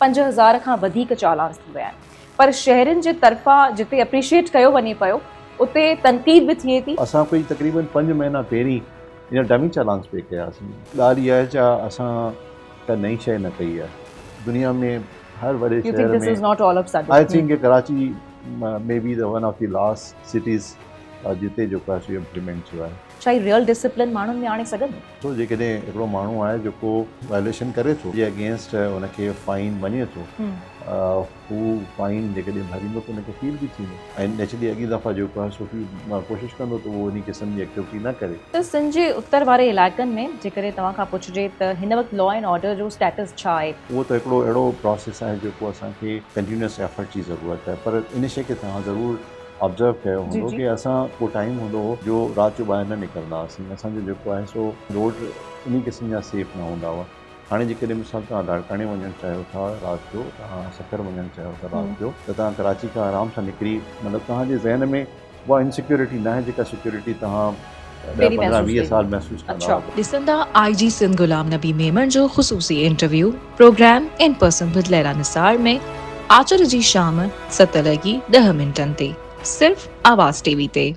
5000 खां वधीक चालान थी विया आहिनि, पर शहरनि जे तरफ़ां जिते अप्रिशिएट कयो वञे पियो उते तनक़ीद बि थिए थी। असां कोई तक़रीबन 5 महीना पहिरीं इन डमी चालान्स पे कयासीं। ॻाल्हि इहा आहे छा असां का नई शइ न कई आहे दुनिया में हर वॾे You think शहर this में। is not all of sudden? I think Karachi may be the one of the last cities जिते जेको आहे सो इम्प्लीमेंट थियो आहे। छा रियल डिसिप्लिन माण्हुनि में आणे सघंदो? तो जेकॾहिं हिकिड़ो माण्हू आहे जेको वायलेशन करे थो जे अगेंस्ट हुनखे फाइन वञे थो, हू फाइन जेकॾहिं भरींदो त हुनखे फील बि थींदो ऐं नेचुरली अॻी दफ़ा जेको आहे सो कोशिशि कंदो त उहो इन क़िस्म जी एक्टिविटी न करे। त सिंध जे उत्तर वारे इलाइक़नि में जेकॾहिं तव्हां खां पुछिजे त हिन वक़्तु लॉ एंड ऑर्डर जो स्टेटस छा आहे? उहो त हिकिड़ो अहिड़ो प्रोसेस आहे जेको असांखे कंटिन्यूअस एफर्ट जी ज़रूरत आहे, पर इन शइ खे तव्हां ज़रूरु ऑब्ज़र्व कयो हूंदो कि असां को टाइम हूंदो हो जो राति जो ॿाहिरि न निकिरंदा हुआसीं। असांजो जेको आहे सो रोड इन क़िस्म जा सेफ न हूंदा हुआ। हाणे जेकॾहिं मिसाल तव्हां लाड़काणे वञणु चाहियो था राति जो, तव्हां सकर वञणु चाहियो था राति जो, त तव्हां कराची खां आराम सां निकिरी मतिलबु तव्हांजे ज़हन में उहा इनसिक्योरिटी न आहे जेका सिक्योरिटी तव्हां 15-20 साल महसूस कंदा हुआ। ॾिसंदा IG सिंध गुलाम नबी मेमन जो ख़ुसूसी interview program in person with Laila Nisar में आचर जी शाम 7:10 ते सिर्फ़ आवाज़ TV ते।